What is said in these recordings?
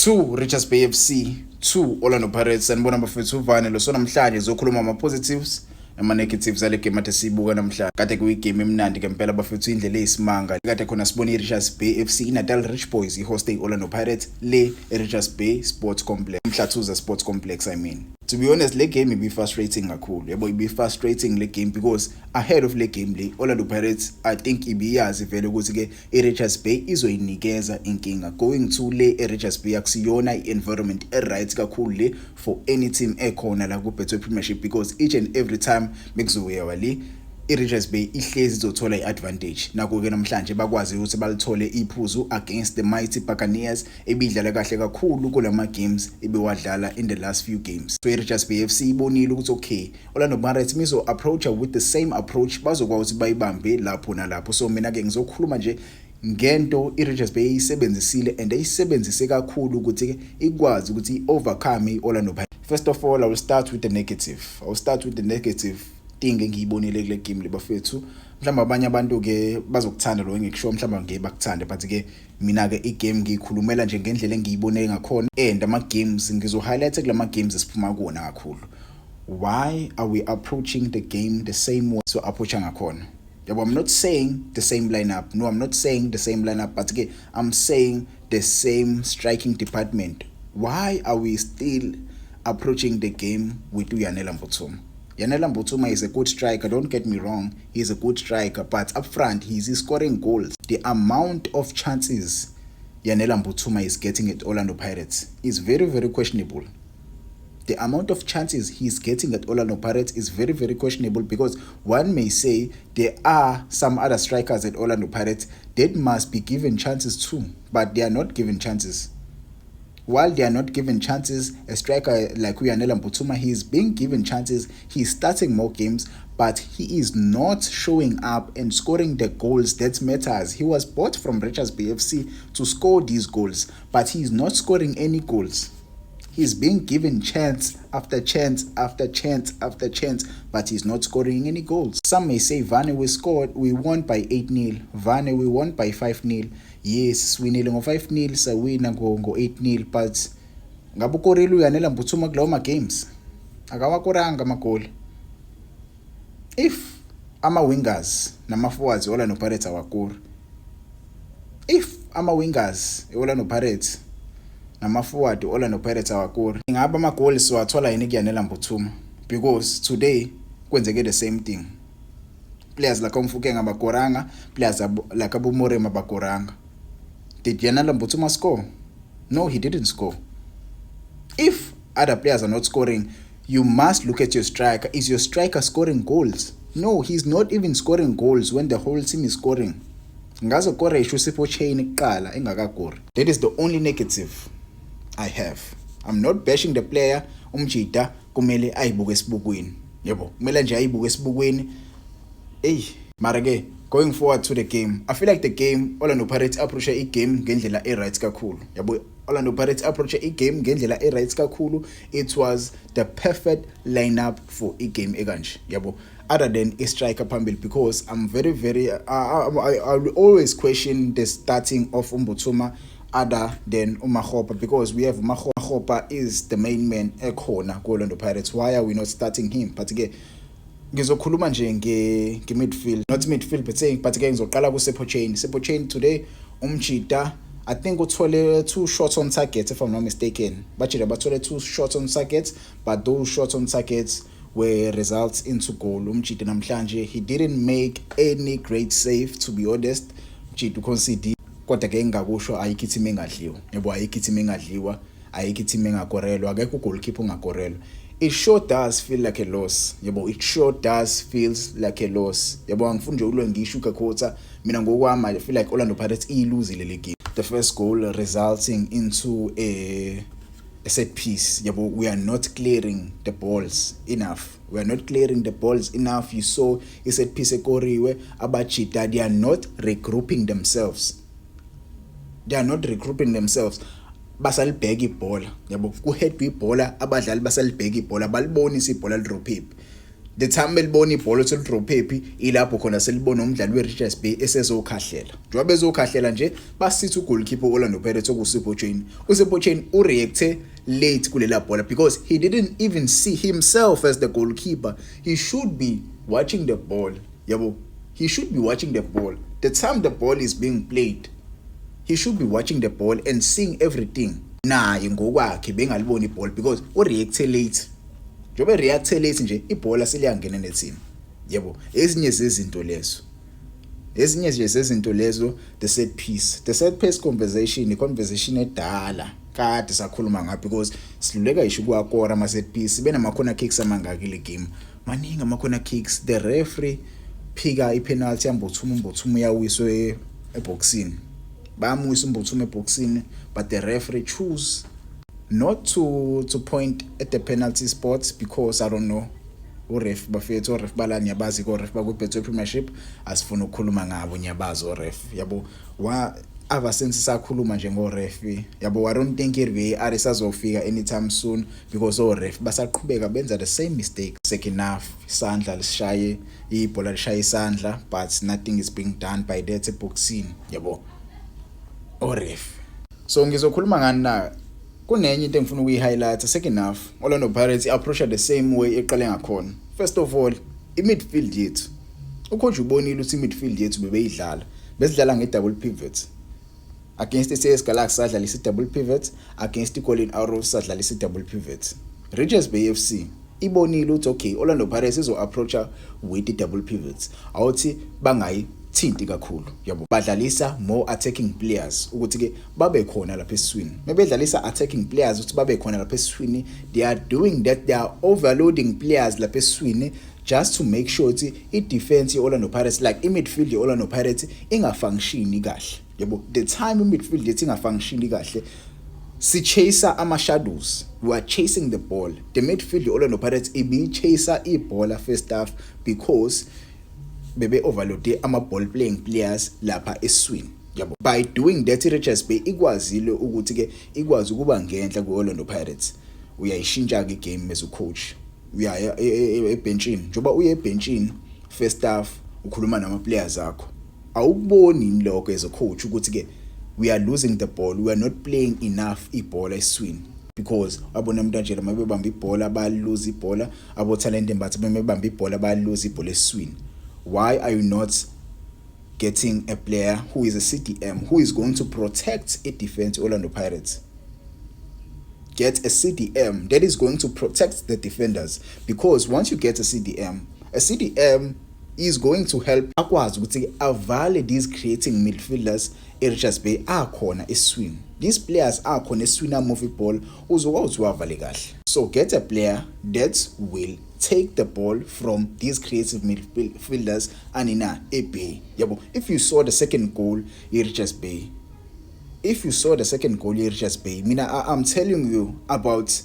2 Richards Bay FC, 2 Orlando Pirates. Sanibona bafethu uvane lo namhlanje zokhuluma ama positives nama negatives ale game athe sibuka namhlanje. Kade kuyigame emnandi ngempela bafethu indlela eyisimanga. Kade khona sibona iRichards Bay FC iNatal Rich Boys ihost Orlando Pirates le Richards Bay Sports Complex. Mhlathuza Sports Complex I mean. To be honest, le game ibe frustrating kakhulu. Yabo ibe frustrating le game because ahead of le game le Orlando Pirates I think ibiyazi vele ukuthi ke iRichards Bay izoyinikeza inkinga going to le iRichards Bay akusiyona ienvironment right kakhulu le for any team ekhona la ku Betway Premiership because each and every time bekuzoya wali iRichards Bay ihlezi izothola iadvantage. Nako ke namhlanje bakwazi ukuthi balithole iphuzu against the mighty Buccaneers ebidlala kahle kakhulu kulama games ebewadlala in the last few games. So iRichards Bay FC ibonile ukuthi okay Orlando Pirates mizo approach with the same approach bazokwazi bayibambe lapho nalapho. So mina ke ngizokhuluma nje ngento iRichards Bay isebenzisile and ayisebenzise kakhulu ukuthi ke ikwazi ukuthi overcome iOrlando Pirates. First of all, I will start with the negative. Thing engiyibonile kule game le bafethu mhlamba abanye abantu ke bazokuthanda lo ngikusho mhlamba ngebakuthanda but ke mina ke igame ngiyikhulumela nje ngendlela engiyibone ngakhona and ama games ngizo highlight kulama games esiphuma kuona kakhulu. Why are we approaching the game the same way so approaching ngakhona? Yabo, I'm not saying the same lineup. No, I'm not saying the same lineup but ke I'm saying the same striking department. Why are we still approaching the game with Yanela Mbutsuma? Yanela Mbutsuma is a good striker, don't get me wrong, he's a good striker, but up front he's scoring goals. The amount of chances Yanela Mbutsuma is getting at Orlando Pirates is very, very questionable. The amount of chances he's getting at Orlando Pirates is very, very questionable because one may say there are some other strikers at Orlando Pirates that must be given chances too, but they are not given chances. While they are not given chances, a striker like Yanela Mbutsuma, he is being given chances, he's starting more games, but he is not showing up and scoring the goals that matters. He was bought from Richards Bay FC to score these goals, but he is not scoring any goals. He's being given chance after chance after chance after chance, but he's not scoring any goals. Some may say, Vane, we won by 8-0. Vane, we won by 5-0. Yes, we winile ngo 5-0, so wina ngo 8-0, but ngabukorelu Yanela Mbutsuma kuloma games. Akawakoranga amagoli. If ama wingers nama forwards Orlando Pirates awakori. If ama wingers Orlando Pirates nama forward Orlando Pirates awakori, ingaba ama goals siwathola yini kuYanela Mbutsuma because today kwenzeke the same thing. Players like Mfukeng abakoranga, players like Abumorema abakoranga. Did Yanela Mbutsuma score? No, he didn't score. If other players are not scoring, you must look at your striker. Is your striker scoring goals? No, he's not even scoring goals when the whole team is scoring. That is the only negative I have. I'm not bashing the player. Umjita kumele ayibuke esibukweni. Yebo, kumele nje ayibuke esibukweni. Marage, going forward to the game, I feel like the game Orlando Pirates approach a game ngendlela right kakhulu. Yabo, Orlando Pirates approach a game ngendlela right kakhulu. It was the perfect lineup for a game ekanje. Yabo, other than a striker phambili because I'm very I will always question the starting of Mbutsuma other than Umakgopa because we have Umakgopa is the main man ekhona ku Orlando Pirates. Why are we not starting him? But again, ngizokhuluma nje nge-midfield, not midfield but ke ngizoqala ku Sepo Chain today. Umjita I think uthole 2 shots on target if I'm not mistaken. Bajida bathole 2 shots on target, but those shots on targets were results into goal. Umjita namhlanje he didn't make any great save, to be honest. Umjita concede kodwa ke ngakusho ayikho team engadliwa. Yebo, ayikho team engadliwa, ayikho team engakorelwa, akekho goalkeeper ungakorelwa. It sure does feel like a loss. Yebo, it sure does feels like a loss. Yebo, angifuni nje ulo ngisho kakhotha mina ngokwami I feel like Orlando Pirates iluzile le game. The first goal resulting into a set piece. Yebo, we are not clearing the balls enough. You saw a set piece ekoriwe abachita, they are not regrouping themselves. Basalibheka ibhola. Yabo, ku head kwibhola abadlali basalibheka ibhola balibonisa ibhola lidrophiphi. the time belibona ibhola selidrophepi ilapho khona selibona umdlali weRichards Bay esezokhahlela njengoba bezokhahlela nje basithi ugoalkeeper Orlando Pirates okusipho Chain usipho Chain ureacte late kulela bhola because he didn't even see himself as the goalkeeper. He should be watching the ball. Yabo, he should be watching the ball the time the ball is being played. He should be watching the ball and seeing everything. Naye ngokwakhe bengalibona ibhola because ureacte late. Njobe reacte late nje ibhola seliyangena neteam. Yabo, ezinye zezinto lezo the set piece conversation edala kade sakhuluma ngapha because siluleka isho kwakora ama set piece benama corner kicks amangaki le game maningi ama corner kicks. The referee phika ipenalty yambothumo yawiswe eboxini bamwisa umbothumo eboxini but the referee choose not to point at the penalty spot because I don't know uref bafethu uref balani yabazi ko ref bakubhetho premiership asifuna ukukhuluma ngabo nyabazi uref yabo wa abasensi sakhuluma nje ngoref yabo I don't think irve arisazofika anytime soon because oref basaqhubeka benza the same mistake. Second half isandla lishaye ibhola lishaye isandla but nothing is being done by that boxing yabo oref. So ngizokhuluma ngani na kunenye into engifuna ukuyi-highlight. Second half Orlando Pirates approach the same way eqale ngakhona. First of all i-midfield yethu ucoach ubonile ukuthi i-midfield yethu bebeyidlala besidlala nge-double pivot against i-CS Galaxy sadlala isi-double pivot, against i-Golden Arrows sadlala isi-double pivot. Richards Bay FC ibonile ukuthi okay Orlando Pirates izo-approacha with i-double pivots awuthi bangayithinti kakhulu yabo badlalisa more attacking players ukuthi ke babe khona lapha eswini. Mebedlalisa attacking players ukuthi babe khona lapha eswini, they are doing that, they are overloading players lapha eswini just to make sure ukuthi i-defense ye-Orlando Pirates like i-midfield ye-Orlando Pirates ingafunctioni kahle yabo. The time i-midfield yethi ingafunctioni kahle si-chaser ama-shadows, we are chasing the ball. The midfield ye-Orlando Pirates ibi-chaser ibhola first half because bebe overload ama-ball playing players lapha eswini yabo. By doing that i-Richards Bay ikwazile ukuthi ke ikwazi ukuba ngenhla ku-Orlando Pirates. Uyayishintsha-ke igame as ucoach, uyaya ebenchini njoba uye ebenchini first half ukhuluma nama-players akho awukuboni lokho as a coach ukuthi ke we are losing the ball, we are not playing enough ibhola eswini because abona mntanjela mabebamba ibhola bayalose ibhola, abo talent embathi bemebamba ibhola bayalose ibhola eswini. Why are you not getting a player who is a CDM who is going to protect a defense Orlando Pirates? Get a CDM that is going to protect the defenders because once you get a CDM is going to help akwazi ukuthi avale these creating midfielders eRichards Bay akhona eswini. These players akhona eswini amove ball uzokwazi wavale kahle. So get a player that will take the ball from these creative midfielders anina eBay yabo. If you saw the second goal eRichards Bay, mina I'm telling you about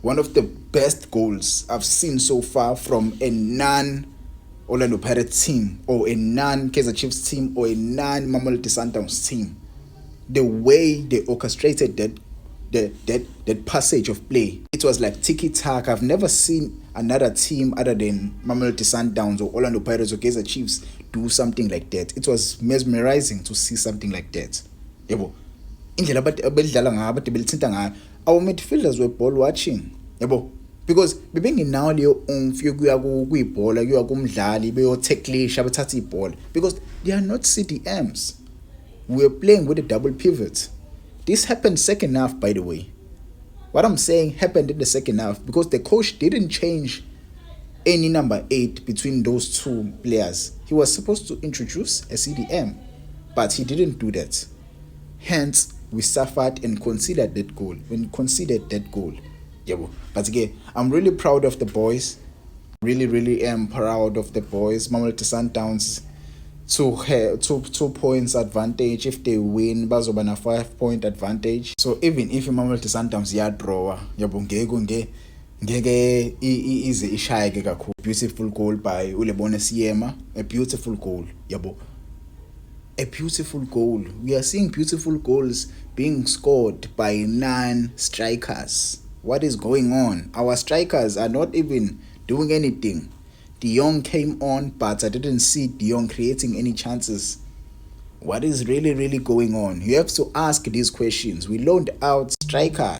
one of the best goals I've seen so far from a non-Orlando Pirates team or a non-Kaizer Chiefs team or a non-Mamelodi Sundowns team. The way they orchestrated that passage of play, it was like tiki-taka. I've never seen another team other than Mamelodi Sundowns or Orlando Pirates or Kaizer Chiefs do something like that. It was mesmerizing to see something like that. Yabo. Indlela abadlala ngabo belithinta ngayo. Our midfielders were ball watching. Yabo. Because bebengenawo leyo umfyo kuya kuyibhola kuya kumdlali beyo tacklisha bethatha ibhola because they are not CDMs. We are playing with a double pivot. This happened second half, by the way. What I'm saying happened in the second half because the coach didn't change any number 8 between those two players. He was supposed to introduce a CDM, but he didn't do that. Hence, we suffered and conceded that goal. Yeah, but again, I'm really proud of the boys. Really am proud of the boys. Mamelodi Sundowns 2 points advantage. If they win, bazoba na 5-point advantage. So even if Mamelodi Sundowns yadraw, yabo ngeke ize ishayeke kakhulu. Beautiful goal by Ulebone Siyema. A beautiful goal, yabo. A beautiful goal. We are seeing beautiful goals being scored by non-strikers. What is going on? Our strikers are not even doing anything. De Jong came on, but I didn't see De Jong creating any chances. What is really going on? You have to ask these questions. We loaned out striker